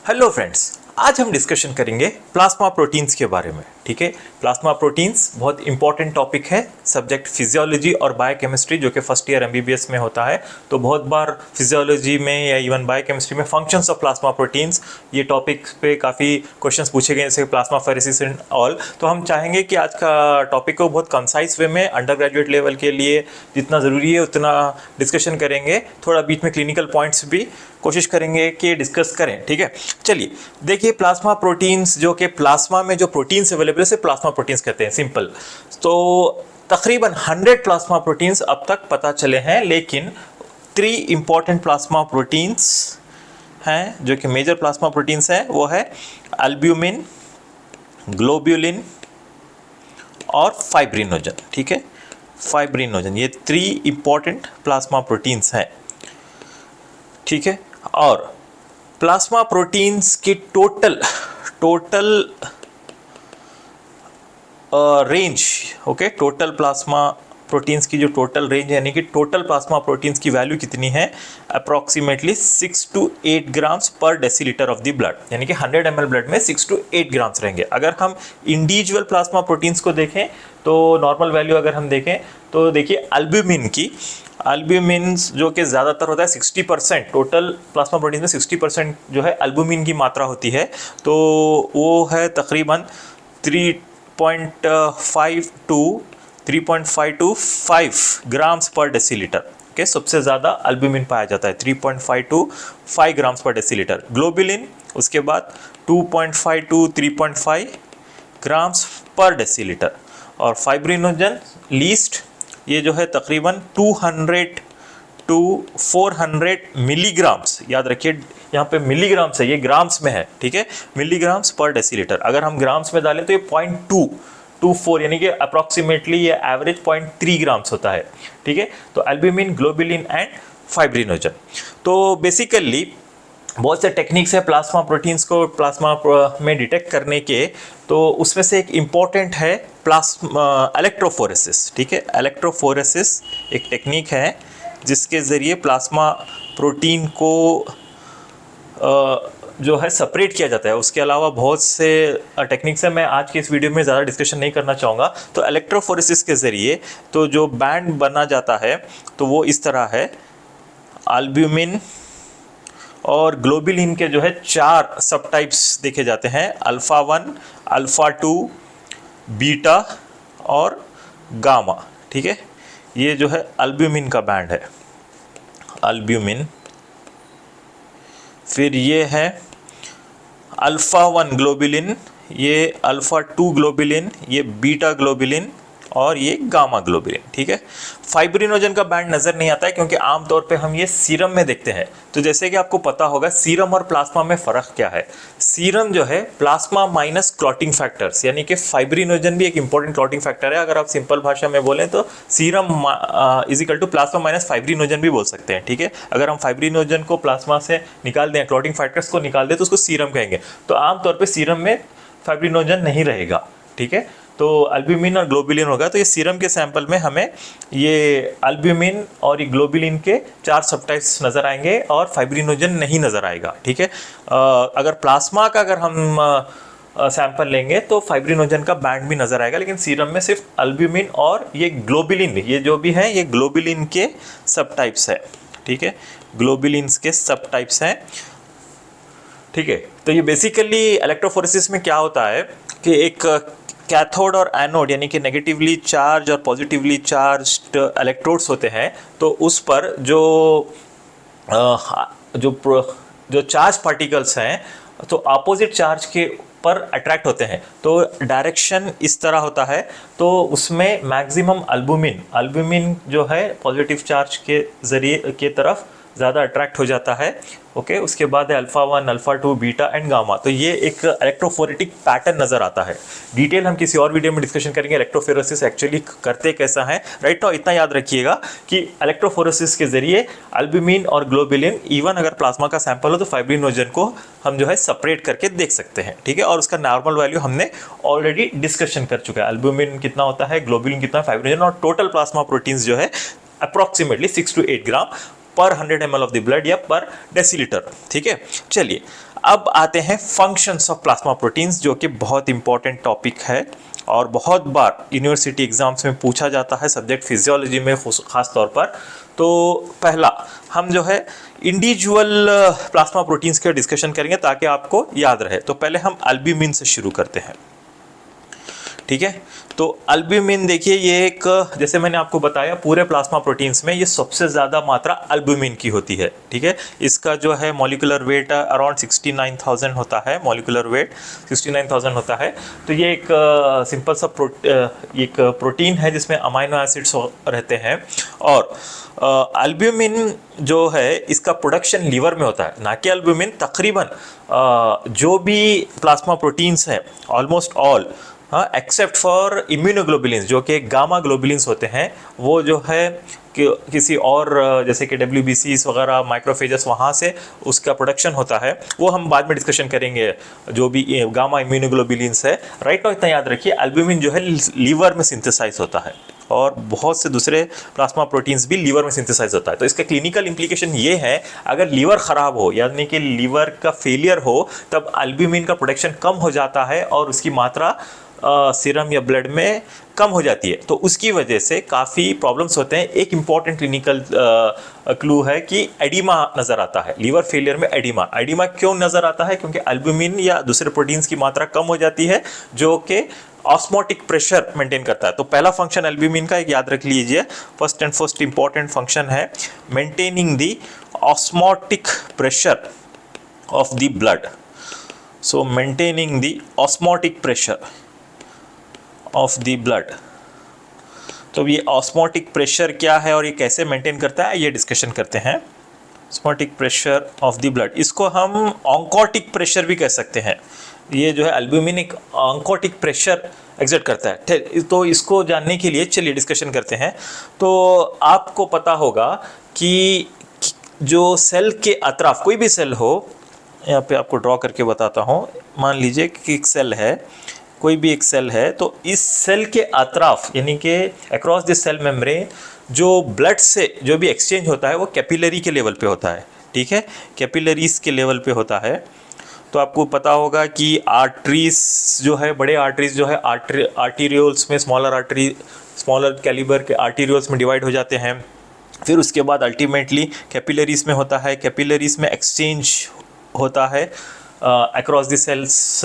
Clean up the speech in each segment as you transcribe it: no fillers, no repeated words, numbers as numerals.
Hello friends, आज हम discussion करेंगे प्लाज्मा प्रोटीन्स के बारे में। ठीक है, प्लाज्मा प्रोटीन्स बहुत इंपॉर्टेंट टॉपिक है, सब्जेक्ट फिजियोलॉजी और बायोकेमिस्ट्री जो कि फर्स्ट ईयर एमबीबीएस में होता है। तो बहुत बार फिजियोलॉजी में या इवन बायोकेमिस्ट्री में फंक्शंस ऑफ प्लाज्मा प्रोटीन्स ये टॉपिक पे काफ़ी क्वेश्चंस पूछे गए, जैसे प्लाज्मा फेरेसिस एंड ऑल। तो हम चाहेंगे कि आज का टॉपिक को बहुत कंसाइज वे में अंडर ग्रेजुएट लेवल के लिए जितना ज़रूरी है उतना डिस्कशन करेंगे, थोड़ा बीच में क्लिनिकल पॉइंट्स भी कोशिश करेंगे कि डिस्कस करें। ठीक है, चलिए देखिए प्लाज्मा प्रोटीन्स, जो कि प्लाज्मा में जो प्रोटीन्स अवेलेबल है उसे प्लाज्मा प्रोटीन्स कहते हैं, सिंपल। तो तकरीबन 100 प्लाज्मा प्रोटीन्स अब तक पता चले हैं, लेकिन 3 इंपॉर्टेंट प्लाज्मा प्रोटीन्स हैं जो कि मेजर प्लाज्मा प्रोटीन्स हैं, वो है एल्ब्यूमिन, ग्लोब्यूलिन और फाइब्रिनोजन। ठीक है, फाइब्रिनोजन, ये 3 इंपॉर्टेंट प्लाज्मा प्रोटीन्स हैं। ठीक है, और प्लाज्मा प्रोटीन्स की total range, okay, total plasma proteins की जो टोटल रेंज है, यानी कि टोटल प्लाज्मा प्रोटीन्स की वैल्यू कितनी है, अप्रॉक्सीमेटली 6 to 8 ग्राम्स पर डेसीलीटर ऑफ द ब्लड, यानी कि 100 ml ब्लड में 6 to 8 ग्राम्स रहेंगे। अगर हम इंडिविजुअल प्लाज्मा प्रोटीन्स को देखें तो नॉर्मल वैल्यू अगर हम देखें तो देखिए एल्ब्यूमिन की, एल्ब्यूमिन जो कि ज़्यादातर होता है 60%, टोटल प्लाज्मा प्रोटीन में 60% जो है एल्ब्यूमिन की मात्रा होती है, तो वो है तकरीबन 3.5 to 5 ग्राम्स पर डेसीलीटर। ओके, सबसे ज़्यादा एल्ब्यूमिन पाया जाता है 3.5 to 5 ग्राम्स पर डेसीलीटर। ग्लोबुलिन उसके बाद 2.5 to 3.5 ग्राम्स पर डेसीलीटर, और फाइब्रिनोजन लीस्ट, ये जो है तकरीबन 200 to 400 मिलीग्राम्स। याद रखिए यहाँ पे मिलीग्राम्स है, ये ग्राम्स में है। ठीक है, मिलीग्राम्स पर डेसीलीटर। अगर हम ग्राम्स में डालें तो ये 0.224, यानी कि अप्रॉक्सीमेटली ये एवरेज 0.3 ग्राम्स होता है। ठीक है, तो एल्ब्यूमिन, ग्लोबुलिन एंड फाइब्रिनोजन। तो बेसिकली बहुत से टेक्निक्स है प्लाज्मा प्रोटीन्स को प्लाज्मा में डिटेक्ट करने के, तो उसमें से एक इम्पॉर्टेंट है प्लाज्मा इलेक्ट्रोफोरेसिस। ठीक है, इलेक्ट्रोफोरेसिस एक टेक्निक है जिसके ज़रिए प्लाज्मा प्रोटीन को जो है सेपरेट किया जाता है। उसके अलावा बहुत से टेक्निक्स है, मैं आज के इस वीडियो में ज़्यादा डिस्कशन नहीं करना चाहूँगा। तो इलेक्ट्रोफोरेसिस के ज़रिए तो जो बैंड बना जाता है तो वो इस तरह है, एल्ब्यूमिन और ग्लोबुलिन के जो है 4 सब टाइप्स देखे जाते हैं, अल्फ़ा 1, अल्फ़ा 2, बीटा और गामा। ठीक है, ये जो है एल्ब्यूमिन का बैंड है, एल्ब्यूमिन। फिर ये है अल्फ़ा 1 ग्लोबुलिन, ये अल्फ़ा 2 ग्लोबुलिन, ये बीटा ग्लोबुलिन और ये गामा ग्लोबुलिन। ठीक है, फाइब्रिनोजन का बैंड नज़र नहीं आता है क्योंकि आमतौर पे हम ये सीरम में देखते हैं। तो जैसे कि आपको पता होगा सीरम और प्लाज्मा में फ़र्क क्या है। सीरम जो है प्लाज्मा माइनस क्लॉटिंग फैक्टर्स, यानी कि फाइब्रिनोजन भी एक इंपॉर्टेंट क्लॉटिंग फैक्टर है। अगर आप सिंपल भाषा में बोलें तो serum is equal to plasma minus fibrinogen भी बोल सकते हैं। ठीक है, अगर हम फाइब्रिनोजन को प्लाज्मा से निकाल दें, क्लॉटिंग फैक्टर्स को निकाल दें, तो उसको सीरम कहेंगे। तो आमतौर पर सीरम में फाइब्रिनोजन नहीं रहेगा। ठीक है, तो एल्ब्यूमिन और ग्लोबुलिन होगा। तो ये सीरम के सैंपल में हमें ये एल्ब्यूमिन और ये ग्लोबुलिन के 4 सबटाइप्स नज़र आएंगे और फाइब्रिनोजन नहीं नज़र आएगा। ठीक है, अगर प्लाज्मा का अगर हम सैंपल लेंगे तो फाइब्रिनोजन का बैंड भी नज़र आएगा, लेकिन सीरम में सिर्फ एल्ब्यूमिन और ये ग्लोबुलिन, ये जो भी है ये ग्लोबुलिन के सबटाइप्स है। ठीक है, ग्लोबुलिन्स के सबटाइप्स हैं। ठीक है, तो ये बेसिकली इलेक्ट्रोफोरेसिस में क्या होता है कि एक कैथोड और एनोड, यानी कि नेगेटिवली चार्ज और पॉजिटिवली चार्ज्ड इलेक्ट्रोड्स होते हैं, तो उस पर जो चार्ज पार्टिकल्स हैं तो अपोजिट चार्ज के पर अट्रैक्ट होते हैं। तो डायरेक्शन इस तरह होता है, तो उसमें मैक्सिमम एल्ब्यूमिन जो है पॉजिटिव चार्ज के ज़रिए के तरफ ज़्यादा अट्रैक्ट हो जाता है। ओके, उसके बाद है alpha 1, alpha 2, beta and gamma. तो ये एक इलेक्ट्रोफोरेटिक पैटर्न नज़र आता है। डिटेल हम किसी और वीडियो में डिस्कशन करेंगे इलेक्ट्रोफोरेसिस एक्चुअली करते कैसा है। राइट नाउ इतना याद रखिएगा कि इलेक्ट्रोफोरेसिस के ज़रिए एल्ब्यूमिन और ग्लोबुलिन, इवन अगर प्लाज्मा का सैंपल हो तो फाइब्रिनोजन को हम जो है सेपरेट करके देख सकते हैं। ठीक है, और उसका नॉर्मल वैल्यू हमने ऑलरेडी डिस्कशन कर चुका है, एल्ब्यूमिन कितना होता है, ग्लोबुलिन कितना, फाइब्रिनोजन, और टोटल प्लाज्मा प्रोटीन्स जो है अप्रॉक्सीमेटली 6 to 8 ग्राम पर 100 ml ऑफ द ब्लड या पर डेसीलीटर। ठीक है, चलिए अब आते हैं फंक्शंस ऑफ प्लाज्मा प्रोटीन्स, जो कि बहुत इंपॉर्टेंट टॉपिक है और बहुत बार यूनिवर्सिटी एग्जाम्स में पूछा जाता है, सब्जेक्ट फिजियोलॉजी में खास तौर पर। तो पहला हम जो है इंडिविजुअल प्लाज्मा प्रोटीन्स के डिस्कशन करेंगे ताकि आपको याद रहे। तो पहले हम एल्ब्यूमिन से शुरू करते हैं, ठीक है। तो एल्ब्यूमिन देखिए, ये एक, जैसे मैंने आपको बताया, पूरे प्लाज्मा प्रोटीन्स में ये सबसे ज़्यादा मात्रा एल्ब्यूमिन की होती है, ठीक है। इसका जो है मॉलिक्यूलर वेट अराउंड 69,000 होता है, मॉलिक्यूलर वेट 69,000 होता है। तो ये एक सिंपल सा एक प्रोटीन है जिसमें अमाइनो एसिड्स रहते हैं। और एल्ब्यूमिन जो है इसका प्रोडक्शन लीवर में होता है, ना कि एल्ब्यूमिन। तकरीबन जो भी प्लाज्मा प्रोटीन्स हैं, ऑलमोस्ट ऑल, हाँ, एक्सेप्ट फॉर इम्यूनोग्लोबुलिन्स, जो कि गामा ग्लोबुलिन्स होते हैं, वो जो है कि किसी और जैसे कि WBCs वगैरह, माइक्रोफेजस, वहाँ से उसका प्रोडक्शन होता है। वो हम बाद में डिस्कशन करेंगे, जो भी गामा इम्यूनोग्लोबुलिन्स है। राइट नाउ इतना याद रखिए, एल्ब्यूमिन जो है लीवर में सिंथेसाइज होता है और बहुत से दूसरे प्लाज्मा प्रोटीन्स भी लीवर में सिंथेसाइज होता है। तो इसका क्लिनिकल इंप्लीकेशन ये है, अगर लीवर ख़राब हो, यानी कि लीवर का फेलियर हो, तब एल्ब्यूमिन का प्रोडक्शन कम हो जाता है और उसकी मात्रा सीरम या ब्लड में कम हो जाती है। तो उसकी वजह से काफ़ी प्रॉब्लम्स होते हैं। एक इम्पॉर्टेंट क्लिनिकल क्लू है कि एडिमा नज़र आता है, लीवर फेलियर में एडिमा। एडिमा क्यों नज़र आता है? क्योंकि एल्ब्यूमिन या दूसरे प्रोटीन्स की मात्रा कम हो जाती है, जो कि ऑस्मोटिक प्रेशर मेंटेन करता है। तो पहला फंक्शन एल्ब्यूमिन का एक याद रख लीजिए, फर्स्ट इंपॉर्टेंट फंक्शन है maintaining the osmotic pressure of the blood. So maintaining the osmotic pressure of the blood. तो ये ऑस्मोटिक प्रेशर क्या है और ये कैसे मेंटेन करता है, ये डिस्कशन करते हैं। Osmotic pressure of the blood, इसको हम ऑन्कोटिक प्रेशर भी कह सकते हैं। ये जो है एल्ब्यूमिन एक ऑन्कोटिक प्रेशर एग्जर्ट करता है। तो इसको जानने के लिए चलिए डिस्कशन करते हैं। तो आपको पता होगा कि जो सेल के अतराफ, कोई भी सेल हो, यहाँ पे आपको ड्रॉ करके बताता हूँ। मान लीजिए कि एक सेल है, कोई भी एक सेल है, तो इस सेल के अतराफ, यानी कि अक्रॉस दिस सेल मेम्ब्रेन, जो ब्लड से जो भी एक्सचेंज होता है वो कैपिलरी के लेवल पे होता है, ठीक है, कैपिलरीज के लेवल पे होता है। तो आपको पता होगा कि आर्टरीज जो है, बड़े आर्टरीज जो है आर्टीरियोल्स में, स्मॉलर कैलिबर के आर्टीरियोल्स में डिवाइड हो जाते हैं। फिर उसके बाद अल्टीमेटली कैपिलरीज में होता है। कैपिलरीज में एक्सचेंज होता है अक्रॉस द सेल्स,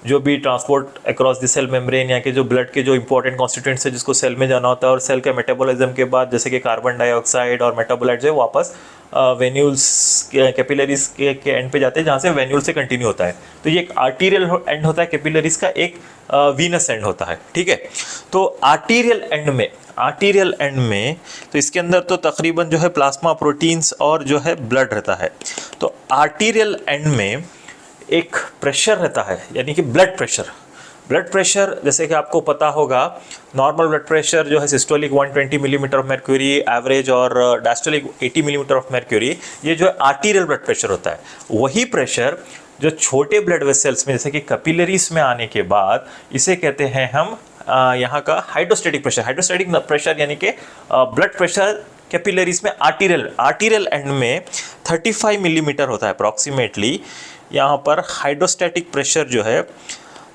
जो भी transport across the cell membrane, या कि जो ब्लड के जो इंपॉर्टेंट कॉन्स्टिट्यूएंट्स है जिसको सेल में जाना होता है, और सेल के मेटाबॉलिज्म के बाद जैसे कि कार्बन डाइऑक्साइड और मेटाबोलाइट जो है वापस वेन्यूल्स, कैपिलरीज के एंड पे जाते हैं, जहाँ से वेन्यूल से कंटिन्यू होता है। तो ये एक आर्टीरियल एंड होता है कैपिलरीज का, एक वीनस एंड होता है, ठीक है। तो आर्टीरियल एंड में तो इसके अंदर तो तकरीबन जो है प्लाज्मा प्रोटीन्स और जो है ब्लड रहता है। तो आर्टीरियल एंड में एक प्रेशर रहता है, यानी कि ब्लड प्रेशर जैसे कि आपको पता होगा, नॉर्मल ब्लड प्रेशर जो है systolic 120 millimetre of mercury average, और डायस्टोलिक 80 मिलीमीटर ऑफ मर्क्यूरी, ये जो है आर्टीरियल ब्लड प्रेशर होता है। वही प्रेशर जो छोटे ब्लड वेसल्स में, जैसे कि कैपिलरीज में आने के बाद, इसे कहते हैं हम यहाँ का हाइड्रोस्टैटिक प्रेशर यानी कि ब्लड प्रेशर कैपिलरीज में आर्टीरियल एंड में 35 मिलीमीटर होता है अप्रॉक्सीमेटली। यहाँ पर हाइड्रोस्टैटिक प्रेशर जो है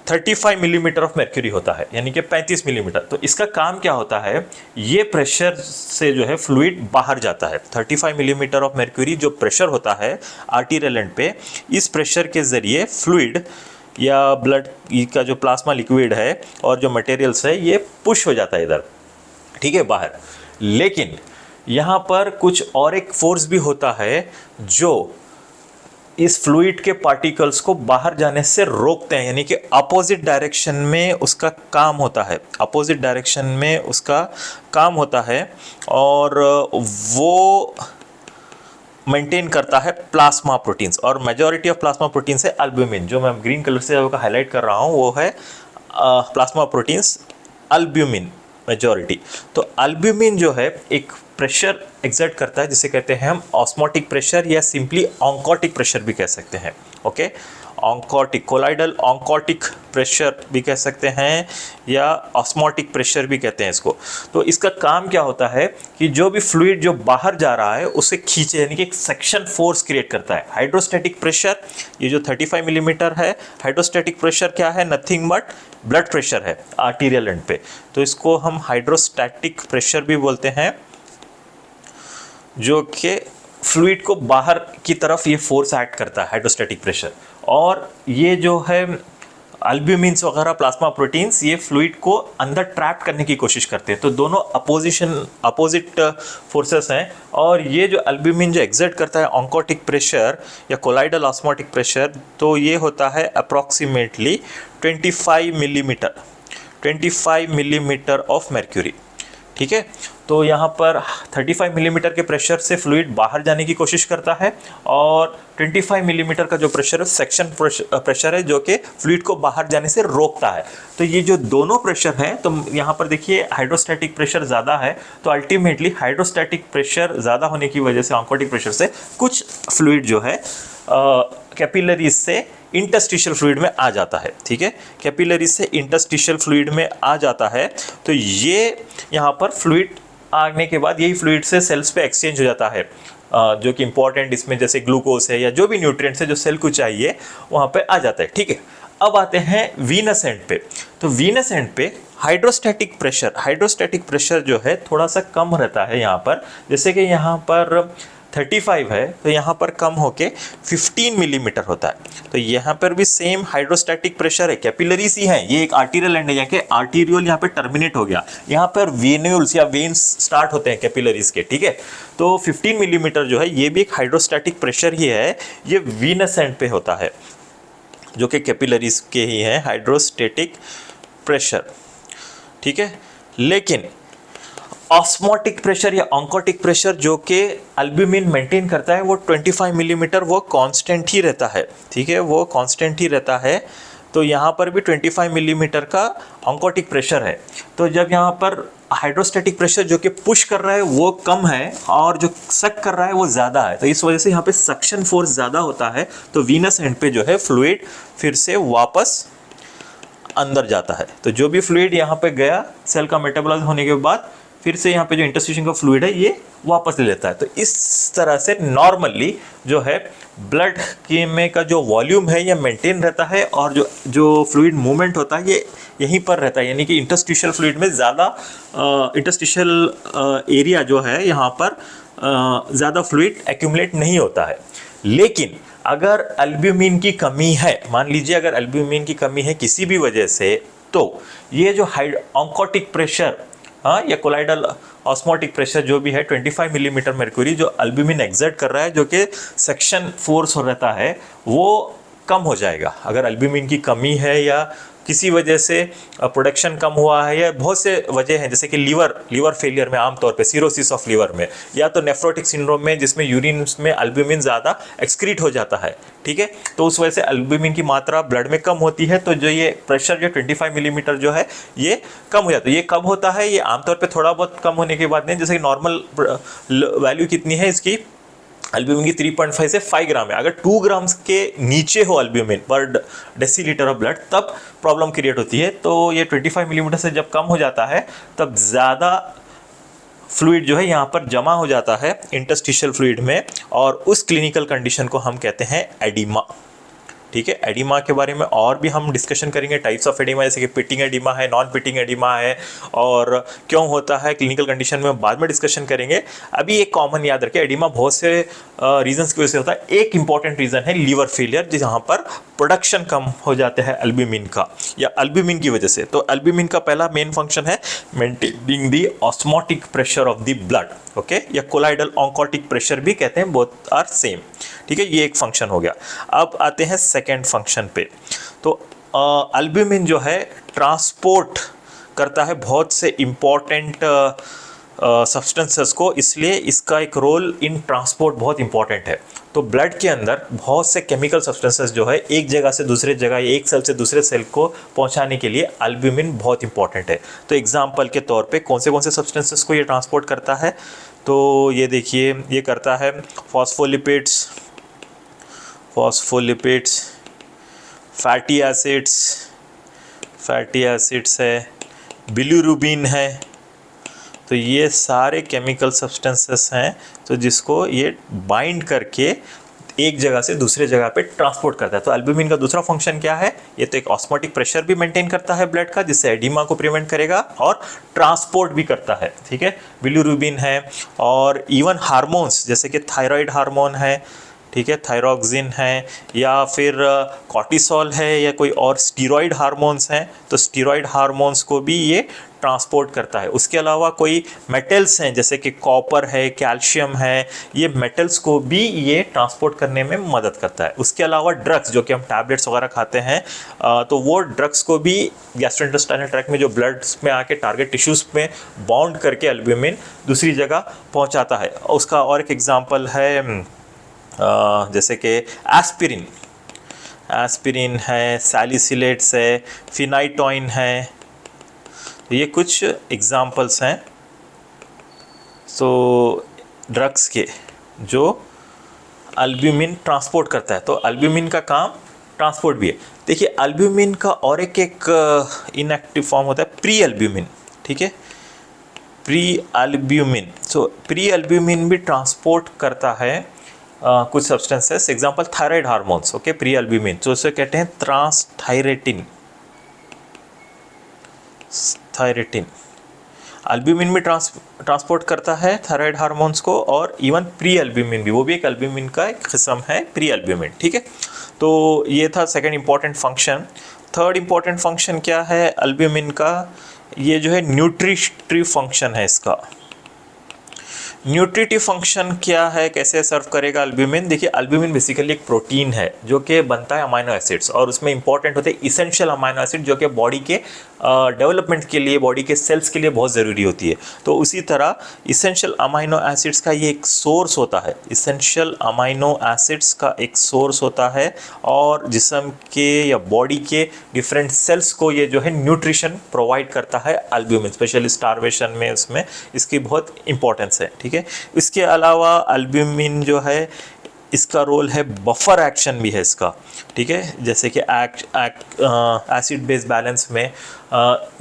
35 मिलीमीटर ऑफ मर्क्यूरी होता है, यानी कि 35 मिलीमीटर। तो इसका काम क्या होता है, ये प्रेशर से जो है फ्लूइड बाहर जाता है। 35 मिलीमीटर ऑफ मर्क्यूरी जो प्रेशर होता है आर्टीरियल एंड पे, इस प्रेशर के ज़रिए फ्लूइड या ब्लड का जो प्लाज्मा लिक्विड है और जो मटेरियल्स है, ये पुश हो जाता है इधर, ठीक है, बाहर। लेकिन यहाँ पर कुछ और एक फोर्स भी होता है जो इस फ्लूइड के पार्टिकल्स को बाहर जाने से रोकते हैं, यानी कि अपोजिट डायरेक्शन में उसका काम होता है, और वो मेंटेन करता है प्लाज्मा प्रोटीन्स। और मेजॉरिटी ऑफ प्लाज्मा प्रोटीन्स है एल्ब्यूमिन, जो मैं ग्रीन कलर से हाईलाइट कर रहा हूँ, वो है प्लाज्मा प्रोटीन्स एल्ब्यूमिन मेजॉरिटी। तो एल्ब्यूमिन जो है एक प्रेशर एग्जर्ट करता है, जिसे कहते हैं हम ऑस्मोटिक प्रेशर या सिंपली ऑन्कोटिक प्रेशर भी कह सकते हैं। Okay. Oncotic, colloidal oncotic pressure भी कह सकते हैं या ऑस्मोटिक प्रेशर भी कहते हैं इसको। तो इसका काम क्या होता है कि जो भी फ्लूइड जो बाहर जा रहा है उसे खींचे, यानी कि एक सेक्शन फोर्स क्रिएट करता है। हाइड्रोस्टैटिक प्रेशर ये जो 35 मिलीमीटर है, हाइड्रोस्टैटिक प्रेशर क्या है, नथिंग बट ब्लड प्रेशर है आर्टीरियल एंड पे, तो इसको हम हाइड्रोस्टैटिक प्रेशर भी बोलते हैं, जो कि फ्लूइड को बाहर की तरफ ये फोर्स एक्ट करता है, हाइड्रोस्टैटिक प्रेशर। और ये जो है अल्ब्यूमिन्स वगैरह, प्लाज्मा प्रोटीन्स, ये फ्लूइड को अंदर ट्रैप करने की कोशिश करते हैं। तो दोनों अपोजिट फोर्सेस हैं। और ये जो अल्ब्यूमिन जो एग्जर्ट करता है ऑन्कोटिक प्रेशर या कोलाइडल ऑस्मोटिक प्रेशर, तो ये होता है अप्रॉक्सीमेटली 25 मिलीमीटर ऑफ मर्क्यूरी, ठीक है। तो यहाँ पर 35 मिलीमीटर के प्रेशर से फ्लूइड बाहर जाने की कोशिश करता है, और 25 मिलीमीटर का जो प्रेशर है सेक्शन प्रेशर है, जो कि फ्लूइड को बाहर जाने से रोकता है। तो ये जो दोनों प्रेशर हैं, तो यहाँ पर देखिए हाइड्रोस्टैटिक प्रेशर ज़्यादा है, तो अल्टीमेटली हाइड्रोस्टैटिक प्रेशर ज़्यादा होने की वजह से ऑन्कोटिक प्रेशर से कुछ फ्लूइड जो है कैपिलरीज से इंटरस्टिशियल फ्लूइड में आ जाता है, ठीक है। कैपिलरी से इंटरस्टिशियल फ्लूइड में आ जाता है, तो ये यहाँ पर फ्लूइड आने के बाद यही फ्लूइड से सेल्स पे एक्सचेंज हो जाता है, जो कि इंपॉर्टेंट इसमें जैसे ग्लूकोज है या जो भी न्यूट्रिएंट्स है जो सेल को चाहिए वहाँ पे आ जाता है, ठीक है। अब आते हैं वीनस एंड पे। तो वीनस एंड पे हाइड्रोस्टैटिक प्रेशर जो है थोड़ा सा कम रहता है यहाँ पर, जैसे कि यहाँ पर 35 है, तो यहाँ पर कम होके 15 मिलीमीटर होता है। तो यहाँ पर भी सेम हाइड्रोस्टैटिक प्रेशर है, कैपिलरीज ही हैं, ये एक आर्टीरियल एंड है, यहाँ के आर्टीरियल यहाँ पे टर्मिनेट हो गया, यहाँ पर वेन्यूल्स या वेन्स स्टार्ट होते हैं कैपिलरीज के, ठीक है। तो 15 मिलीमीटर जो है ये भी एक हाइड्रोस्टैटिक प्रेशर ही है, ये वीनस एंड पे होता है, जो कि कैपिलरीज के ही हैं हाइड्रोस्टैटिक प्रेशर, ठीक है। लेकिन ऑस्मोटिक प्रेशर या ऑन्कोटिक प्रेशर जो कि अल्ब्यूमिन मेंटेन करता है वो 25 मिलीमीटर वो कांस्टेंट ही रहता है, ठीक है, वो कांस्टेंट ही रहता है। तो यहाँ पर भी 25 मिलीमीटर का ऑन्कोटिक प्रेशर है। तो जब यहाँ पर हाइड्रोस्टैटिक प्रेशर जो कि पुश कर रहा है वो कम है और जो सक कर रहा है वो ज़्यादा है, तो इस वजह से यहाँ पे सक्शन फोर्स ज़्यादा होता है, तो वीनस एंड पे जो है फ्लूइड फिर से वापस अंदर जाता है। तो जो भी फ्लूइड यहाँ पे गया सेल का मेटाबॉलाइज होने के बाद फिर से यहाँ पे जो इंटरस्टिशियल का फ्लूइड है ये वापस ले लेता है। तो इस तरह से नॉर्मली जो है ब्लड के में का जो वॉल्यूम है ये मेंटेन रहता है, और जो फ्लूइड मूवमेंट होता है ये यहीं पर रहता है, यानी कि इंटरस्टिशियल फ्लूइड में ज़्यादा इंटरस्टिशियल एरिया जो है यहाँ पर ज़्यादा फ्लूइड एक्यूमुलेट नहीं होता है। लेकिन अगर अल्ब्यूमिन की कमी है, मान लीजिए अगर अल्ब्यूमिन की कमी है किसी भी वजह से, तो ये जो ऑन्कोटिक प्रेशर या कोलाइडल ऑस्मोटिक प्रेशर जो भी है 25 मिलीमीटर मर्क्यूरी जो अल्ब्यूमिन एक्सर्ट कर रहा है, जो कि सेक्शन फोर्स हो रहता है, वो कम हो जाएगा। अगर अल्ब्यूमिन की कमी है या किसी वजह से प्रोडक्शन कम हुआ है, या बहुत से वजह हैं, जैसे कि लीवर फेलियर में आमतौर पे सिरोसिस ऑफ लीवर में, या तो नेफ्रोटिक सिंड्रोम में जिसमें यूरिन में अल्ब्यूमिन ज़्यादा एक्सक्रीट हो जाता है, ठीक है। तो उस वजह से अल्ब्यूमिन की मात्रा ब्लड में कम होती है, तो जो ये प्रेशर जो 25 मिलीमीटर जो है ये कम हो जाता है। ये कब होता है, ये आमतौर पर थोड़ा बहुत कम होने के बाद नहीं, जैसे कि नॉर्मल वैल्यू कितनी है इसकी, अल्ब्यूमिन की 3.5 से 5 ग्राम है। अगर 2 ग्राम्स के नीचे हो अल्ब्यूमिन पर डेसीलीटर ऑफ ब्लड तब प्रॉब्लम क्रिएट होती है। तो ये 25 मिलीमीटर से जब कम हो जाता है तब ज़्यादा फ्लूइड जो है यहाँ पर जमा हो जाता है इंटरस्टिशियल फ्लूइड में, और उस क्लिनिकल कंडीशन को हम कहते हैं एडिमा, ठीक है। एडिमा के बारे में और भी हम डिस्कशन करेंगे, टाइप्स ऑफ एडिमा, जैसे कि पिटिंग एडिमा है, नॉन पिटिंग एडिमा है, और क्यों होता है क्लिनिकल कंडीशन में बाद में डिस्कशन करेंगे। अभी एक कॉमन याद रखें, एडिमा बहुत से रीजंस की वजह से होता है। एक इंपॉर्टेंट रीज़न है लीवर फेलियर, जहाँ पर प्रोडक्शन कम हो जाते हैं अल्ब्यूमिन का या अल्ब्यूमिन की वजह से। तो अल्ब्यूमिन का पहला मेन फंक्शन है maintaining the osmotic pressure of the blood, okay, या कोलाइडल ऑन्कोटिक प्रेशर भी कहते हैं, बोथ आर सेम, ठीक है। ये एक फंक्शन हो गया। अब आते हैं सेकेंड फंक्शन पे। तो अल्ब्यूमिन जो है ट्रांसपोर्ट करता है बहुत से इम्पॉर्टेंट सब्सटेंसेस को, इसलिए इसका एक रोल इन ट्रांसपोर्ट बहुत इंपॉर्टेंट है। तो ब्लड के अंदर बहुत से केमिकल सब्सटेंसेस जो है एक जगह से दूसरे जगह, एक सेल से दूसरे सेल को पहुंचाने के लिए अल्ब्यूमिन बहुत इंपॉर्टेंट है। तो एग्जांपल के तौर पे कौन से सब्सटेंसेस को ये ट्रांसपोर्ट करता है, तो ये देखिए ये करता है फॉस्फोलिपिड्स, फॉस्फोलिपिड्स, फैटी एसिड्स है, बिलीरुबिन है। तो ये सारे केमिकल सब्सटेंसेस हैं तो जिसको ये बाइंड करके एक जगह से दूसरे जगह पे ट्रांसपोर्ट करता है। तो एल्ब्यूमिन का दूसरा फंक्शन क्या है? ये तो एक ऑस्मोटिक प्रेशर भी मेंटेन करता है ब्लड का, जिससे एडिमा को प्रिवेंट करेगा, और ट्रांसपोर्ट भी करता है। ठीक है, बिलीरुबिन है, और इवन हार्मोन्स जैसे कि थायराइड हार्मोन है, ठीक है, थायरोक्सिन है, या फिर कॉर्टिसोल है, या कोई और स्टीरॉयड हार्मोन्स हैं, तो स्टीरॉयड हार्मोन्स को भी ये ट्रांसपोर्ट करता है। उसके अलावा कोई मेटल्स हैं जैसे कि कॉपर है, कैल्शियम है, ये मेटल्स को भी ये ट्रांसपोर्ट करने में मदद करता है। उसके अलावा ड्रग्स, जो कि हम टैबलेट्स वगैरह खाते हैं, तो वो ड्रग्स को भी गैस्ट्रोइंटेस्टाइनल ट्रैक्ट में जो ब्लड में आके टारगेट टिश्यूज़ में बाउंड करके एल्ब्यूमिन दूसरी जगह पहुंचाता है। उसका और एक एग्जांपल है जैसे कि एस्पिरिन है, सैलिसिलेट्स है, फिनाइटोइन है। ये कुछ एग्जांपल्स हैं सो ड्रग्स के जो एल्ब्यूमिन ट्रांसपोर्ट करता है। तो एल्ब्यूमिन का काम ट्रांसपोर्ट भी है। देखिए, एल्ब्यूमिन का और एक इनएक्टिव फॉर्म होता है प्री एल्ब्यूमिन। ठीक है, प्री एल्ब्यूमिन। सो प्री एल्ब्यूमिन भी ट्रांसपोर्ट करता है कुछ substances, example thyroid hormones. Okay, pre albumin, तो उसे कहते हैं ट्रांसथायरेटिन। एल्ब्यूमिन भी ट्रांसपोर्ट करता है थायराइड हार्मोन्स को, और इवन प्री एल्ब्यूमिन भी, वो भी एक एल्ब्यूमिन का एक किस्म है, प्री एल्ब्यूमिन। ठीक है, तो ये था second important function. Third important function क्या है एल्ब्यूमिन का? ये जो है न्यूट्रिटिव फंक्शन है इसका। न्यूट्रिटिव फंक्शन क्या है, कैसे सर्व करेगा एल्ब्यूमिन? देखिए, एल्ब्यूमिन बेसिकली एक प्रोटीन है जो कि बनता है अमाइनो एसिड्स, और उसमें इंपॉर्टेंट होते हैं इसेंशियल अमाइनो एसिड, जो कि बॉडी के डेवलपमेंट के लिए, बॉडी के सेल्स के लिए बहुत ज़रूरी होती है। तो उसी तरह इसेंशियल अमाइनो एसिड्स का ये एक सोर्स होता है, इसेंशियल अमाइनो एसिड्स का एक सोर्स होता है, और जिस्म के या बॉडी के डिफरेंट सेल्स को ये जो है न्यूट्रिशन प्रोवाइड करता है एल्ब्यूमिन, स्पेशली स्टारवेशन में उसमें इसकी बहुत इंपॉर्टेंस है। ठीक है, इसके अलावा एल्ब्यूमिन जो है इसका रोल है बफर एक्शन भी है इसका। ठीक है, जैसे कि एसिड बेस बैलेंस में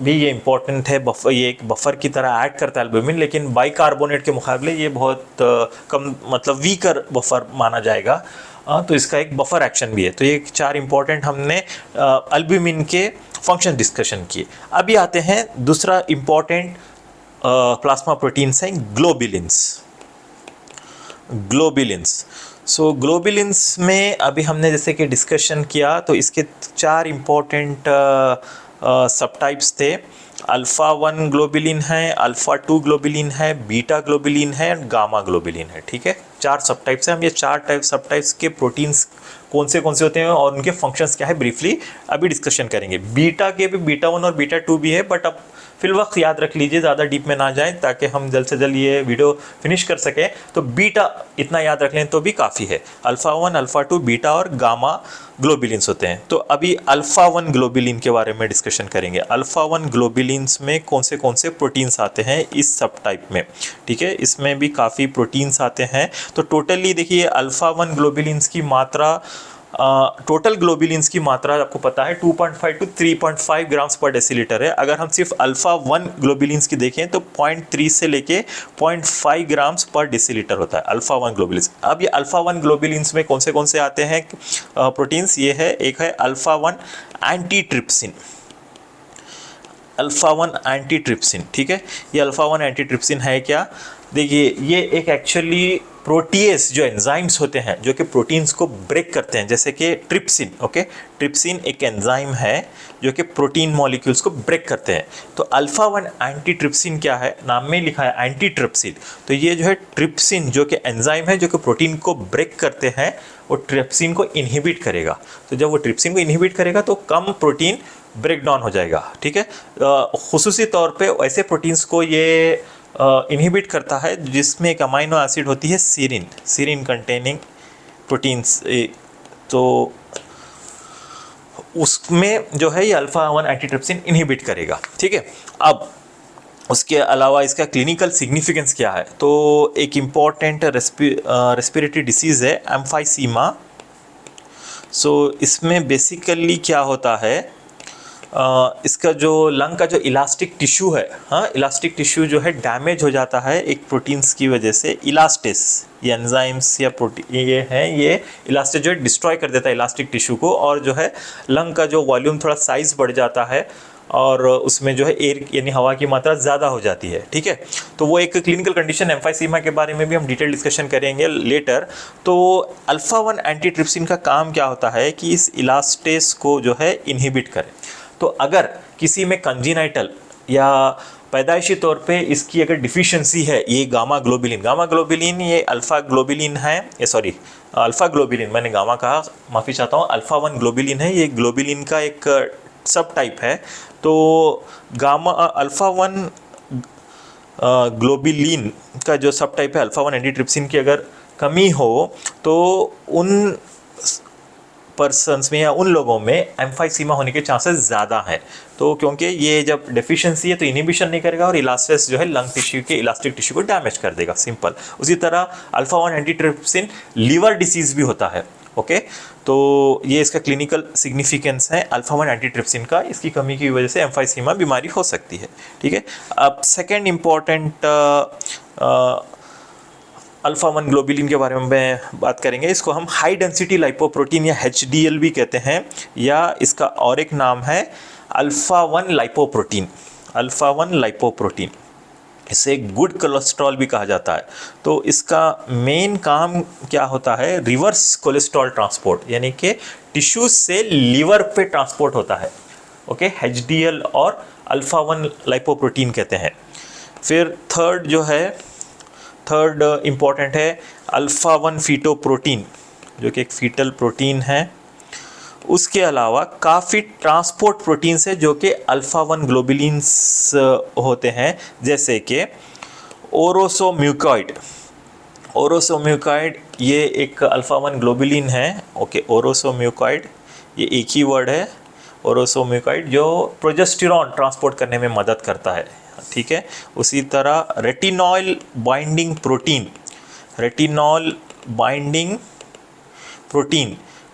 भी ये इंपॉर्टेंट है। ये एक बफर की तरह ऐड करता है एल्ब्यूमिन, लेकिन बाइकार्बोनेट के मुकाबले ये बहुत कम, मतलब वीकर बफर माना जाएगा। तो इसका एक बफर एक्शन भी है। तो ये चार इंपॉर्टेंट हमने एल्ब्यूमिन के फंक्शन डिस्कशन किए। अभी आते हैं दूसरा इंपॉर्टेंट प्लाज्मा प्रोटीन्स हैं ग्लोबिलिन्स। सो ग्लोबिलिन्स में अभी हमने जैसे कि डिस्कशन किया, तो इसके चार इंपॉर्टेंट सब टाइप्स थे। अल्फ़ा 1 ग्लोबिलिन है, अल्फ़ा 2 ग्लोबिलिन है, बीटा ग्लोबिलिन है, और गामा ग्लोबिलिन है। ठीक है, चार सब टाइप्स हैं। हम ये चार सब टाइप्स के प्रोटीन्स कौन से होते हैं और उनके फंक्शंस क्या है ब्रीफली अभी डिस्कशन करेंगे। बीटा के भी बीटा 1 और बीटा 2 भी है, बट अब फिल वक्त याद रख लीजिए, ज़्यादा डीप में ना जाएं ताकि हम जल्द से जल्द ये वीडियो फिनिश कर सकें। तो बीटा इतना याद रख लें तो भी काफ़ी है। अल्फ़ा 1, अल्फ़ा 2, बीटा और गामा ग्लोबिलिन्स होते हैं। तो अभी अल्फ़ा 1 ग्लोबिलिन के बारे में डिस्कशन करेंगे। अल्फ़ा 1 ग्लोबिलिन्स में कौन से प्रोटीन्स आते हैं इस सब टाइप में। ठीक है, इसमें भी काफ़ी प्रोटीन्स आते हैं। तो टोटली देखिए, अल्फ़ा 1 ग्लोबिलिन्स की मात्रा, टोटल ग्लोबिलिन्स की मात्रा आपको पता है 2.5 to 3.5 ग्राम्स पर डेसीलीटर है। अगर हम सिर्फ अल्फ़ा 1 ग्लोबिलिन्स की देखें तो 0.3 से लेके 0.5 ग्राम्स पर डेसीलीटर होता है अल्फ़ा 1 ग्लोबिलिन्स। अब ये अल्फ़ा 1 ग्लोबिलिन्स में कौन से आते हैं प्रोटीन्स? ये है, एक है अल्फ़ा 1 एंटीट्रिप्सिन। अल्फ़ा 1 एंटीट्रिप्सिन, ठीक है, ये अल्फ़ा 1 एंटीट्रिप्सिन है क्या? देखिए, ये एक एक्चुअली प्रोटीएस जो एंजाइम्स होते हैं जो कि प्रोटीन्स को ब्रेक करते हैं, जैसे कि ट्रिप्सिन। ओके, ट्रिप्सिन एक एंजाइम है जो कि प्रोटीन मॉलिक्यूल्स को ब्रेक करते हैं। तो अल्फ़ा 1 एंटीट्रिप्सिन क्या है? नाम में लिखा है एंटीट्रिप्सिन। तो ये जो है ट्रिप्सिन जो कि एंजाइम है जो कि प्रोटीन को ब्रेक करते हैं, वो ट्रिप्सिन को इनहिबिट करेगा। तो जब वो ट्रिप्सिन को इनहिबिट करेगा तो कम प्रोटीन ब्रेक डाउन हो जाएगा। ठीक है, खुसूसी तौर पे ऐसे प्रोटीन्स को ये इनहिबिट करता है जिसमें एक अमाइनो एसिड होती है सीरिन कंटेनिंग प्रोटीन्स। तो उसमें जो है ये अल्फ़ा 1 एंटीट्रिप्सिन इनहिबिट करेगा। ठीक है, अब उसके अलावा इसका क्लिनिकल सिग्निफिकेंस क्या है? तो एक इम्पॉर्टेंट रेस्पिरेटरी डिसीज़ है एम्फाइसीमा सो इसमें बेसिकली क्या होता है, इसका जो लंग का जो इलास्टिक टिश्यू है, हाँ इलास्टिक टिश्यू जो है डैमेज हो जाता है एक प्रोटीन्स की वजह से। इलास्टिस ये एंजाइम्स या प्रोटीन ये हैं, ये इलास्टिस जो है डिस्ट्रॉय कर देता है इलास्टिक टिश्यू को, और जो है लंग का जो वॉल्यूम थोड़ा साइज बढ़ जाता है और उसमें जो है एयर यानी हवा की मात्रा ज़्यादा हो जाती है, ठीक है। तो वो एक क्लिनिकल कंडीशन एम्फाइसीमा के बारे में भी हम डिटेल डिस्कशन करेंगे लेटर। तो अल्फा 1 एंटीट्रिप्सिन का काम क्या होता है कि इस इलास्टेस को जो है इनहिबिट करे। तो अगर किसी में कंजीनाइटल या पैदाइशी तौर पे इसकी अगर डिफिशियंसी है, ये गामा ग्लोबिलिन ये अल्फ़ा ग्लोबिलिन है, ये सॉरी अल्फ़ा ग्लोबिलिन, मैंने गामा कहा, माफ़ी चाहता हूँ, अल्फ़ा 1 ग्लोबिलिन है, ये ग्लोबिलिन का एक सब टाइप है। तो गामा अल्फ़ा 1 ग्लोबिलिन का जो सब टाइप है अल्फ़ा 1 एंटीट्रिप्सिन की अगर कमी हो तो उन पर्सन्स में या उन लोगों में एम्फाइसीमा होने के चांसेस ज़्यादा हैं। तो क्योंकि ये जब डेफिशिएंसी है तो इनहिबिशन नहीं करेगा और इलास्टिस जो है लंग टिश्यू के इलास्टिक टिश्यू को डैमेज कर देगा, सिंपल। उसी तरह अल्फ़ा 1 एंटीट्रिप्सिन लीवर डिसीज़ भी होता है, ओके। तो ये इसका क्लिनिकल सिग्निफिकेंस है अल्फ़ा 1 एंटीट्रिप्सिन का, इसकी कमी की वजह से एम्फाइसीमा बीमारी हो सकती है, ठीक है। अब सेकेंड इम्पॉर्टेंट अल्फ़ा 1 ग्लोबिलिन के बारे में बात करेंगे। इसको हम हाई डेंसिटी लाइपोप्रोटीन या HDL भी कहते हैं, या इसका और एक नाम है अल्फ़ा 1 लाइपोप्रोटीन, अल्फ़ा 1 लाइपोप्रोटीन। इसे गुड कोलेस्ट्रॉल भी कहा जाता है। तो इसका मेन काम क्या होता है, रिवर्स कोलेस्ट्रॉल ट्रांसपोर्ट, यानी कि टिश्यू से लीवर पे ट्रांसपोर्ट होता है, ओके। HDL और अल्फ़ा 1 लाइपोप्रोटीन कहते हैं। फिर थर्ड इम्पॉर्टेंट है अल्फ़ा 1 फीटोप्रोटीन, जो कि एक फीटल प्रोटीन है। उसके अलावा काफ़ी ट्रांसपोर्ट प्रोटीन्स है जो कि अल्फ़ा 1 ग्लोबिलिन्स होते हैं, जैसे कि ओरोसोम्यूकॉइड। ये एक अल्फ़ा 1 ग्लोबिलिन है, ओके। ओरोसोम्यूकॉइड ये एक ही वर्ड है, ओरोसोम्यूकॉइड, जो प्रोजेस्टेरॉन ट्रांसपोर्ट करने में मदद करता है, ठीक है। उसी तरह रेटिनॉल बाइंडिंग प्रोटीन,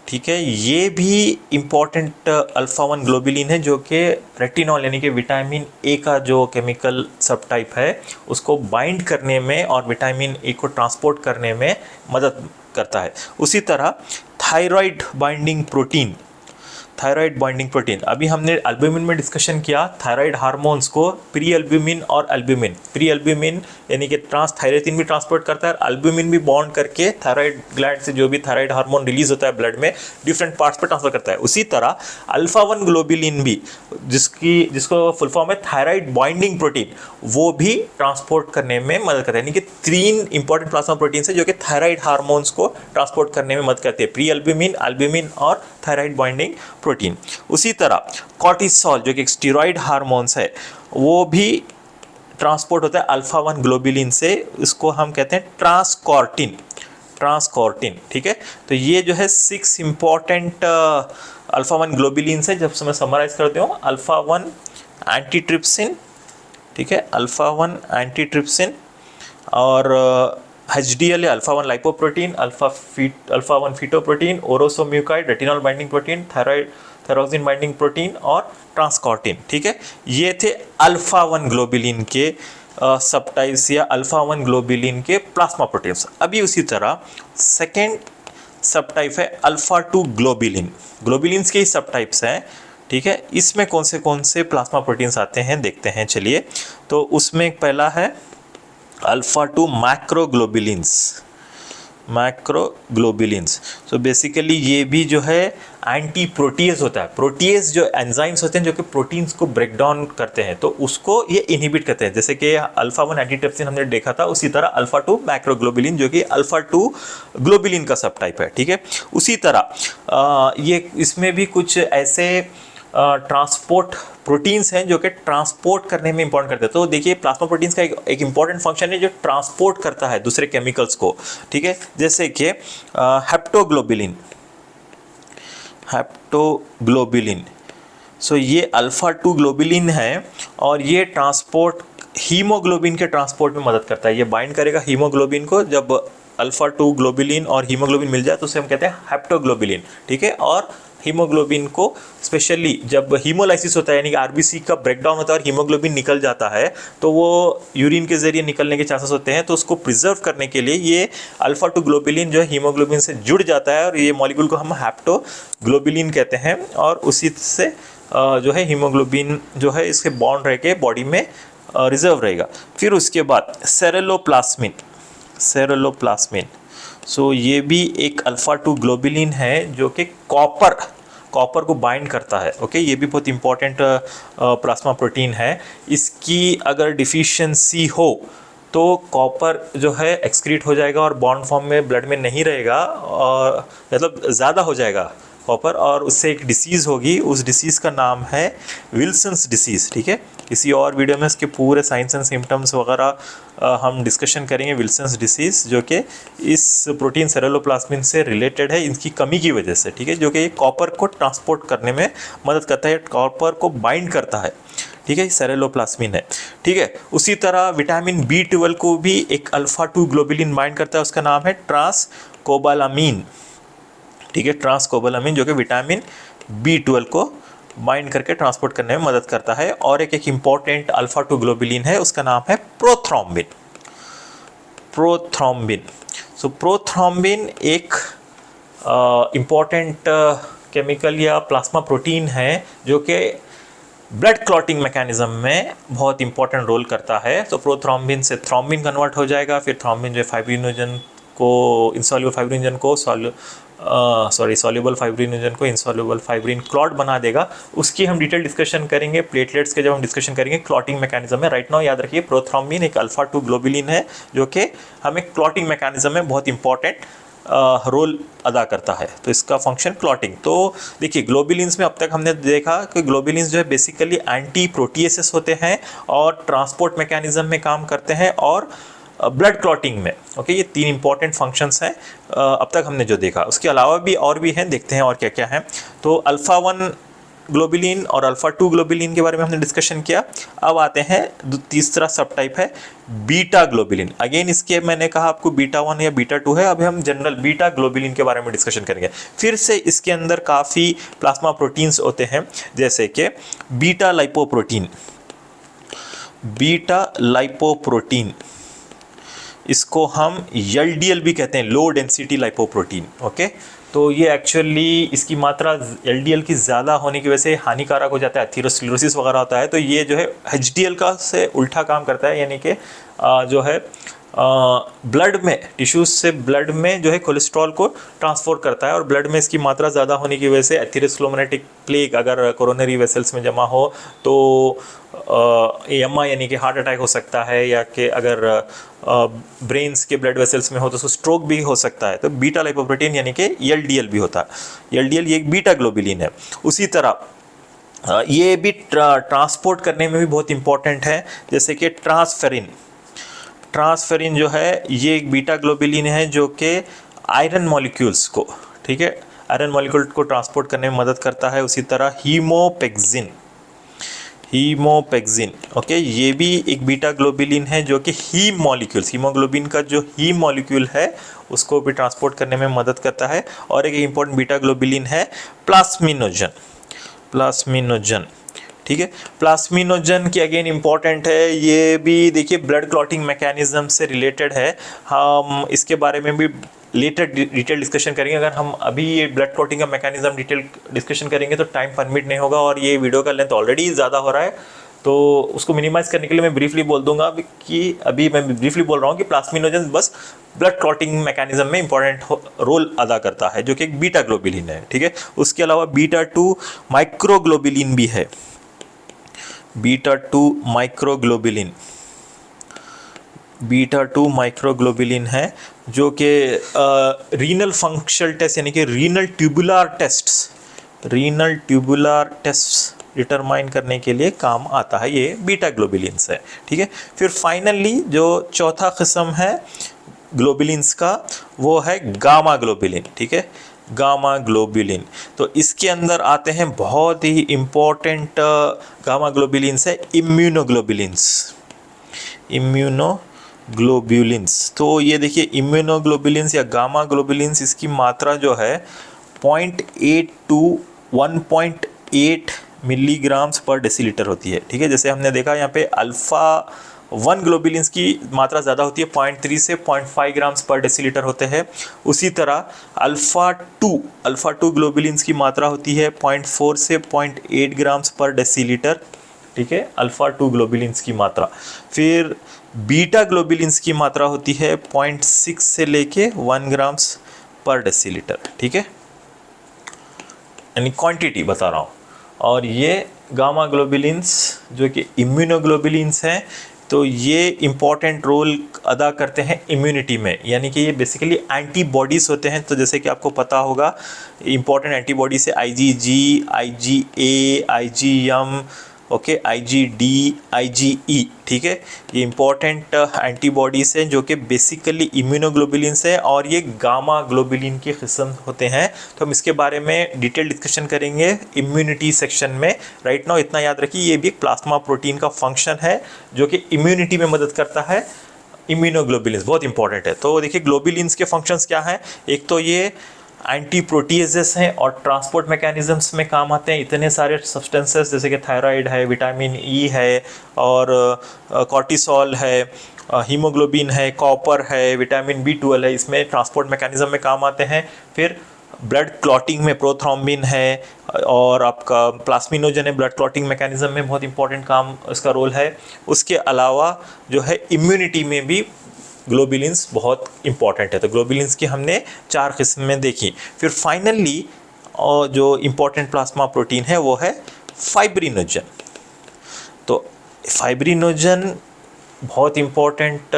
ठीक है, ये भी इम्पॉर्टेंट अल्फ़ा 1 ग्लोबिलिन है, जो कि रेटिनॉल यानी कि विटामिन ए का जो केमिकल सब टाइप है उसको बाइंड करने में और विटामिन ए को ट्रांसपोर्ट करने में मदद करता है। उसी तरह थायराइड बाइंडिंग प्रोटीन, अभी हमने एल्ब्यूमिन में डिस्कशन किया थायराइड हार्मोन्स को, प्री एल्ब्यूमिन और एल्ब्यूमिन यानी कि थायरोथिन भी ट्रांसपोर्ट करता है, एल्ब्यूमिन भी बॉन्ड करके थायराइड ग्लैंड से जो भी थायराइड हार्मोन रिलीज होता है ब्लड में डिफरेंट पार्ट्स पर ट्रांसफर करता है। उसी तरह अल्फ़ा 1 ग्लोबिलिन भी, जिसको फुल फॉर्म है थायराइड बाइंडिंग प्रोटीन, वो भी ट्रांसपोर्ट करने में मदद करता है। यानी कि 3 इंपॉर्टेंट प्लाज्मा प्रोटीन्स है जो कि थायराइड हार्मोन्स को ट्रांसपोर्ट करने में मदद करते हैं, प्री एल्ब्यूमिन और थायराइड बाइंडिंग प्रोटीन। उसी तरह कॉर्टिसोल जो कि एक स्टेरॉइड हार्मोन्स है, वो भी ट्रांसपोर्ट होता है अल्फ़ा 1 ग्लोबिलिन से, इसको हम कहते हैं ट्रांसकॉर्टिन, ठीक है। तो ये जो है 6 इंपॉर्टेंट अल्फ़ा 1 ग्लोबिलिन है। जब मैं समराइज करते हूँ, अल्फ़ा 1 एंटीट्रिप्सिन, ठीक है, अल्फ़ा 1 एंटीट्रिप्सिन, और HDL है alpha 1 lipoprotein, alpha 1 fetoprotein, orosomucoid, retinol binding protein, thyroxine binding protein और ट्रांसकॉर्टिन, ठीक है। ये थे अल्फ़ा 1 ग्लोबिलिन के सब टाइप्स या अल्फ़ा 1 ग्लोबिलिन के प्लाज्मा प्रोटीन्स। अभी उसी तरह सेकेंड सब टाइप है अल्फ़ा 2 ग्लोबिलिन्स के ही सब टाइप्स हैं, ठीक है। इसमें कौन से प्लाज्मा प्रोटीन्स आते हैं देखते हैं, चलिए। तो उसमें पहला है अल्फ़ा 2 मैक्रोग्लोबिलिन्स। सो बेसिकली ये भी जो है एंटी प्रोटीएज होता है। प्रोटीएज जो एंजाइम्स होते हैं जो कि प्रोटीन्स को ब्रेक डाउन करते हैं, तो उसको ये इनहिबिट करते हैं। जैसे कि अल्फ़ा 1 एंटीट्रिप्सिन हमने देखा था, उसी तरह अल्फ़ा 2 मैक्रोग्लोबिलिन जो कि अल्फ़ा 2 ग्लोबिलिन का सब टाइप है, ठीक है। उसी तरह ये इसमें भी कुछ ऐसे ट्रांसपोर्ट प्रोटीन्स हैं जो कि ट्रांसपोर्ट करने में इंपॉर्टेंट करते हैं। तो देखिए प्लाज्मा प्रोटीन्स का एक इंपॉर्टेंट फंक्शन है जो ट्रांसपोर्ट करता है दूसरे केमिकल्स को, ठीक है। जैसे कि हेप्टोग्लोबिलिन, सो ये अल्फ़ा 2 ग्लोबिलिन है और ये हीमोग्लोबिन के ट्रांसपोर्ट में मदद करता है। ये बाइंड करेगा हीमोग्लोबिन को, जब अल्फा 2 ग्लोबुलिन और हीमोग्लोबिन मिल जाए तो उसे हम कहते हैं हेप्टोग्लोबुलिन, ठीक है। और हीमोग्लोबिन को स्पेशली जब हीमोलाइसिस होता है यानी कि आरबीसी का ब्रेकडाउन होता है और हीमोग्लोबिन निकल जाता है तो वो यूरिन के जरिए निकलने के चांसेस होते हैं, तो उसको प्रिजर्व करने के लिए ये अल्फा 2 ग्लोबुलिन जो है हीमोग्लोबिन से जुड़ जाता है और ये मॉलिक्यूल को हम हेप्टोग्लोबुलिन कहते हैं। और उसी से जो है हीमोग्लोबिन जो है इसके बॉन्ड रह के बॉडी में रिजर्व रहेगा। फिर उसके बाद सेरेलोप्लास्मिन, सेरेलोप्लास्मिन सो ये भी एक अल्फा 2 ग्लोबुलिन है जो कि कॉपर को बाइंड करता है। ओके, ये भी बहुत इंपॉर्टेंट प्लाज्मा प्रोटीन है। इसकी अगर डिफिशियंसी हो तो कॉपर जो है एक्सक्रीट हो जाएगा और बॉन्ड फॉर्म में ब्लड में नहीं रहेगा, और मतलब ज़्यादा हो जाएगा कॉपर, और उससे एक डिसीज़ होगी। उस डिसीज़ का नाम है विल्सन्स डिसीज़, ठीक है। किसी और वीडियो में इसके पूरे साइंस एंड सिम्टम्स वगैरह हम डिस्कशन करेंगे। विल्सन्स डिसीज़ जो कि इस प्रोटीन सेरेलोप्लास्मिन से रिलेटेड है, इनकी कमी की वजह से, ठीक है, जो कि ये कॉपर को ट्रांसपोर्ट करने में मदद करता है, कॉपर को बाइंड करता है, ठीक है, सेरेलोप्लास्मिन है, ठीक है। उसी तरह विटामिन B12 को भी एक अल्फा 2 ग्लोबुलिन बाइंड करता है, उसका नाम है ट्रांसकोबालामीन, ठीक है, ट्रांसकोबालामीन, जो कि विटामिन B12 को बाइंड करके ट्रांसपोर्ट करने में मदद करता है। और एक इम्पॉर्टेंट अल्फा 2 ग्लोबुलिन है, उसका नाम है प्रोथ्रोम्बिन, प्रोथ्रोम्बिन। सो प्रोथ्रोम्बिन एक इम्पॉर्टेंट केमिकल या प्लाज्मा प्रोटीन है जो कि ब्लड क्लॉटिंग मैकेनिज्म में बहुत इंपॉर्टेंट रोल करता है। तो प्रोथ्रोम्बिन से थ्रोम्बिन कन्वर्ट हो जाएगा, फिर थ्रोम्बिन जो फाइब्रिनोजन को इंसॉल्युबल फाइब्रिनोजन को सॉल्युबल फाइब्रिनोजन को इंसॉल्युबल फाइब्रिन क्लॉट बना देगा। उसकी हम डिटेल डिस्कशन करेंगे प्लेटलेट्स के, जब हम डिस्कशन करेंगे क्लॉटिंग मैकेनिज्म में। राइट नाउ याद रखिए प्रोथ्रोम्बिन एक अल्फा 2 ग्लोबुलिन है जो कि हमें क्लॉटिंग मैकेनिज्म में बहुत इंपॉर्टेंट रोल अदा करता है। तो इसका फंक्शन क्लॉटिंग। तो देखिए ग्लोबुलिन्स में अब तक हमने देखा कि ग्लोबुलिन्स जो है बेसिकली एंटी प्रोटीएसेस होते हैं और ट्रांसपोर्ट मैकेनिज्म में काम करते हैं और ब्लड क्लॉटिंग में। ओके, ये 3 इंपॉर्टेंट फंक्शंस हैं अब तक हमने जो देखा। उसके अलावा भी और भी हैं, देखते हैं और क्या क्या है। तो अल्फा 1 ग्लोबुलिन और अल्फा 2 ग्लोबुलिन के बारे में हमने डिस्कशन किया। अब आते हैं तीसरा सब टाइप है बीटा ग्लोबुलिन। अगेन इसके मैंने कहा आपको बीटा 1 या बीटा 2 है। अब हम जनरल बीटा ग्लोबुलिन के बारे में डिस्कशन करेंगे। फिर से इसके अंदर काफ़ी प्लाज्मा प्रोटीन्स होते हैं, जैसे कि बीटा लाइपोप्रोटीन, बीटा लाइपोप्रोटीन, इसको हम LDL भी कहते हैं, लो डेंसिटी लाइपोप्रोटीन। ओके, तो ये एक्चुअली इसकी मात्रा LDL की ज़्यादा होने की वजह से हानिकारक हो जाता है, एथेरोस्क्लेरोसिस वगैरह होता है। तो ये जो है HDL का से उल्टा काम करता है, यानी कि जो है ब्लड में, टिश्यूज से ब्लड में जो है कोलेस्ट्रॉल को ट्रांसफर करता है, और ब्लड में इसकी मात्रा ज़्यादा होने की वजह से एथेरोस्क्लेरोटिक प्लेग अगर कोरोनरी वेसल्स में जमा हो तो EMI यानी कि हार्ट अटैक हो सकता है, या कि अगर ब्रेन्स के ब्लड वेसल्स में हो तो स्ट्रोक भी हो सकता है। तो बीटा लाइपोप्रोटीन यानी कि LDL भी होता है। LDL ये एक बीटा ग्लोबुलिन है। उसी तरह ये भी ट्रांसपोर्ट करने में भी बहुत इंपॉर्टेंट है, जैसे कि ट्रांसफेरिन। ट्रांसफेरिन जो है ये एक बीटा ग्लोबुलिन है जो कि आयरन मॉलिक्यूल्स को, ठीक है, आयरन मॉलिक्यूल को ट्रांसपोर्ट करने में मदद करता है। उसी तरह हीमोपेक्सिन, हीमोपेक्सिन, ओके, ये भी एक बीटा ग्लोबुलिन है जो कि हीम मॉलिक्यूल्स, हीमोग्लोबिन का जो हीम मॉलिक्यूल है उसको भी ट्रांसपोर्ट करने में मदद करता है। और एक इम्पॉर्टेंट बीटा ग्लोबुलिन है प्लास्मिनोजन, प्लास्मिनोजन, ठीक है। प्लास्मिनोजन की अगेन इंपॉर्टेंट है, ये भी देखिए ब्लड क्लॉटिंग मैकेनिज्म से रिलेटेड है। हम इसके बारे में भी लेटर डिटेल डिस्कशन करेंगे। अगर हम अभी ये ब्लड क्लॉटिंग का मैकेनिज्म डिटेल डिस्कशन करेंगे तो टाइम परमिट नहीं होगा, और ये वीडियो का लेंथ ऑलरेडी ज़्यादा हो रहा है, तो उसको मिनिमाइज़ करने के लिए मैं ब्रीफली बोल दूंगा कि अभी मैं ब्रीफली बोल रहा हूँ कि प्लास्मिनोजन बस ब्लड क्लॉटिंग मैकेनिज्म में इंपॉर्टेंट रोल अदा करता है, जो कि एक बीटा ग्लोबुलिन है, ठीक है। उसके अलावा बीटा 2 माइक्रोग्लोबुलिन भी है, बीटा 2 माइक्रोग्लोबुलिन, बीटा 2 माइक्रोग्लोबुलिन है जो कि रीनल फंक्शनल टेस्ट यानी कि renal tubular tests, renal tubular test determine करने के लिए काम आता है। ये बीटा ग्लोबुलिन्स है, ठीक है। फिर फाइनली जो चौथा किस्म है ग्लोबुलिन्स का वो है गामा ग्लोबुलिन, ठीक है, गामा ग्लोबुलिन। तो इसके अंदर आते हैं बहुत ही इम्पॉर्टेंट गामा ग्लोबुलिन्स है इम्यूनोग्लोबुलिन्स, इम्यूनोग्लोबुलिन्स, ग्लोब्यूलिन्स, तो ये देखिए इम्यूनोग्लोबुलिन्स या गामा ग्लोबुलिन्स, इसकी मात्रा जो है 0.8 टू 1.8 मिलीग्राम्स पर डेसीलीटर होती है। ठीक है, जैसे हमने देखा यहाँ पे अल्फ़ा 1 ग्लोबुलिन्स की मात्रा ज़्यादा होती है, 0.3 से 0.5 ग्राम्स पर डेसीलीटर होते हैं। उसी तरह अल्फ़ा 2 ग्लोबुलिन्स की मात्रा होती है 0.4 से 0.8 ग्राम्स पर डेसीलीटर। ठीक है, अल्फ़ा 2 ग्लोबुलिन्स की मात्रा। फिर बीटा ग्लोबुलिन्स की मात्रा होती है 0.6 से लेके 1 ग्राम्स पर डेसीलीटर। ठीक है, यानी क्वांटिटी बता रहा हूँ। और ये गामा ग्लोबुलिन्स जो कि इम्यूनोग्लोबुलिन्स हैं, तो ये इम्पॉर्टेंट रोल अदा करते हैं इम्यूनिटी में, यानी कि ये बेसिकली एंटीबॉडीज़ होते हैं। तो जैसे कि आपको पता होगा इम्पॉर्टेंट एंटीबॉडीज़ है IgG, IgA, IgM, okay, IgD, IgE। ठीक है, ये इंपॉर्टेंट एंटीबॉडीज़ हैं जो कि बेसिकली इम्यूनोग्लोबुलिन्स हैं और ये गामा ग्लोबुलिन के किस्म होते हैं। तो हम इसके बारे में डिटेल डिस्कशन करेंगे इम्यूनिटी सेक्शन में। राइट नाउ इतना याद रखिए, ये भी एक प्लाज्मा प्रोटीन का फंक्शन है जो कि इम्यूनिटी में मदद करता है। इम्यूनोग्लोबुलिन्स बहुत इंपॉर्टेंट है। तो देखिए ग्लोबुलिन्स के फंक्शंस क्या हैं। एक तो ये एंटी प्रोटीजेस हैं और ट्रांसपोर्ट मैकेनिज्म्स में काम आते हैं। इतने सारे सब्सटेंसेस जैसे कि थायराइड है, विटामिन ई है और कॉर्टिसोल है, हीमोग्लोबिन है, कॉपर है, विटामिन B12 है, इसमें ट्रांसपोर्ट मैकेनिज्म में काम आते हैं। फिर ब्लड क्लॉटिंग में प्रोथ्रोम्बिन है और आपका प्लाज्मिनोजन है, ब्लड क्लॉटिंग मैकेनिज्म में बहुत इंपॉर्टेंट काम इसका रोल है। उसके अलावा जो है इम्यूनिटी में भी ग्लोबुलिन्स बहुत इंपॉर्टेंट है। तो ग्लोबुलिन्स की हमने 4 किस्म में देखी। फिर फाइनली और जो इंपॉर्टेंट प्लाज्मा प्रोटीन है वो है फाइब्रिनोजन। तो फाइब्रिनोजन बहुत इंपॉर्टेंट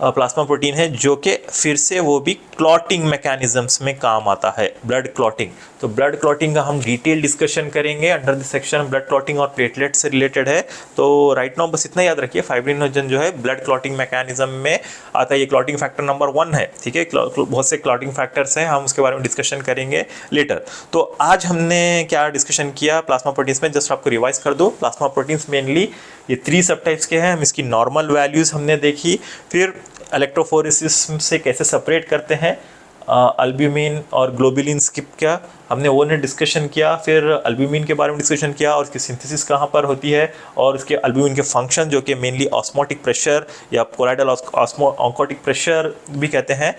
प्लाज्मा प्रोटीन है जो कि फिर से वो भी क्लॉटिंग मैकेनिज्म्स में काम आता है, ब्लड क्लॉटिंग। तो ब्लड क्लॉटिंग का हम डिटेल डिस्कशन करेंगे under the section blood clotting और प्लेटलेट से रिलेटेड है। तो राइट नाउ बस इतना याद रखिए, फाइब्रिनोजन जो है ब्लड क्लॉटिंग मैकेनिज्म में आता है। ये क्लॉटिंग फैक्टर नंबर 1 है। ठीक है, बहुत से क्लॉटिंग फैक्टर्स हैं, हम उसके बारे में डिस्कशन करेंगे लेटर। तो आज हमने क्या डिस्कशन किया प्लाज्मा प्रोटीन्स में, जस्ट आपको रिवाइज कर दो। प्लाज्मा प्रोटीन्स मेनली ये 3 सब टाइप्स के हैं। हम इसकी नॉर्मल वैल्यूज़ हमने देखी, फिर इलेक्ट्रोफोरेसिस से कैसे सेपरेट करते हैं अल्ब्यूमिन और ग्लोबुलिन्स की क्या हमने वो ने डिस्कशन किया। फिर अल्ब्यूमिन के बारे में डिस्कशन किया और इसकी सिंथेसिस कहाँ पर होती है और उसके अल्ब्यूमिन के फंक्शन जो कि मेनली ऑस्मोटिक प्रेशर या कोलाइडल ऑन्कोटिक प्रेशर भी कहते हैं,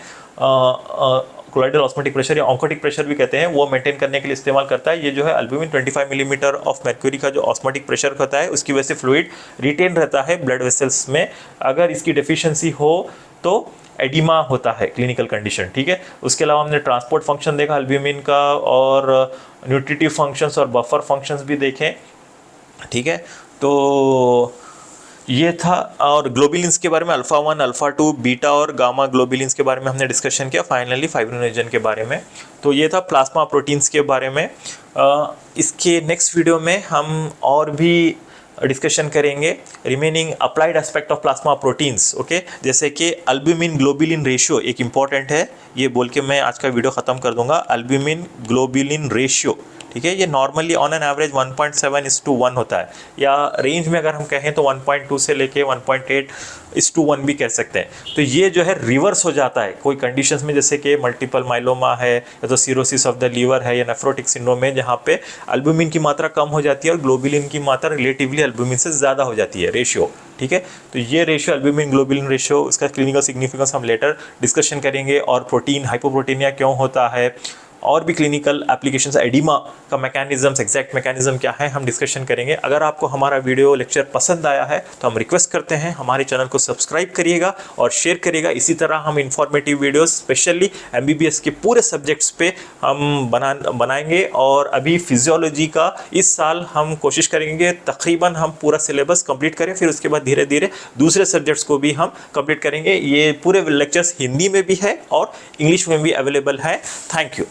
कोलाइडल ऑस्मोटिक प्रेशर या ऑन्कोटिक प्रेशर भी कहते हैं, वो मेंटेन करने के लिए इस्तेमाल करता है। ये जो है अल्ब्यूमिन 25 मिलीमीटर ऑफ मर्क्यूरी का जो ऑस्मोटिक प्रेशर होता है उसकी वजह से फ्लूइड रिटेन रहता है ब्लड वेसल्स में। अगर इसकी डेफिशिएंसी हो तो एडिमा होता है क्लिनिकल कंडीशन। ठीक है, उसके अलावा हमने ट्रांसपोर्ट फंक्शन देखा अल्ब्यूमिन का और न्यूट्रिटिव फंक्शंस और बफर फंक्शंस भी देखें। ठीक है, तो ये था। और ग्लोबुलिन्स के बारे में अल्फ़ा 1, अल्फ़ा 2, बीटा और गामा ग्लोबुलिन्स के बारे में हमने डिस्कशन किया। फाइनली फाइब्रिनोजन के बारे में। तो ये था प्लाज्मा प्रोटीन्स के बारे में। इसके नेक्स्ट वीडियो में हम और भी डिस्कशन करेंगे remaining applied aspect of plasma proteins. Okay, जैसे कि अल्ब्यूमिन ग्लोबुलिन रेशियो एक इंपॉर्टेंट है, ये बोल के मैं आज का वीडियो ख़त्म कर दूंगा। अल्ब्यूमिन ग्लोबुलिन रेशियो, ठीक है, ये नॉर्मली ऑन एन एवरेज 1.7:1 होता है, या रेंज में अगर हम कहें तो 1.2 से लेके 1.8:1 भी कह सकते हैं। तो ये जो है रिवर्स हो जाता है कोई कंडीशंस में, जैसे कि मल्टीपल माइलोमा है या तो सिरोसिस ऑफ द लीवर है या नेफ्रोटिक सिंड्रोम है, जहाँ पे अल्ब्यूमिन की मात्रा कम हो जाती है और ग्लोबुलिन की मात्रा रिलेटिवली अल्ब्यूमिन से ज़्यादा हो जाती है रेशियो। ठीक है, तो ये रेशियो अल्ब्यूमिन ग्लोबुलिन रेशियो, उसका क्लिनिकल सिग्निफिकेंस हम लेटर डिस्कशन करेंगे। और प्रोटीन हाइपोप्रोटीनिया क्यों होता है और भी क्लिनिकल एप्लीकेशंस, एडिमा का मैकेनिज्म्स, एग्जैक्ट मैकेनिज्म क्या है, हम डिस्कशन करेंगे। अगर आपको हमारा वीडियो लेक्चर पसंद आया है तो हम रिक्वेस्ट करते हैं हमारे चैनल को सब्सक्राइब करिएगा और शेयर करिएगा। इसी तरह हम इंफॉर्मेटिव वीडियोस स्पेशली MBBS के पूरे सब्जेक्ट्स पे हम बनाएंगे। और अभी फिजियोलॉजी का इस साल हम कोशिश करेंगे तकरीबन हम पूरा सिलेबस कंप्लीट करें, फिर उसके बाद धीरे धीरे दूसरे सब्जेक्ट्स को भी हम कंप्लीट करेंगे। ये पूरे लेक्चर्स हिंदी में भी है और इंग्लिश में भी अवेलेबल है। Thank you.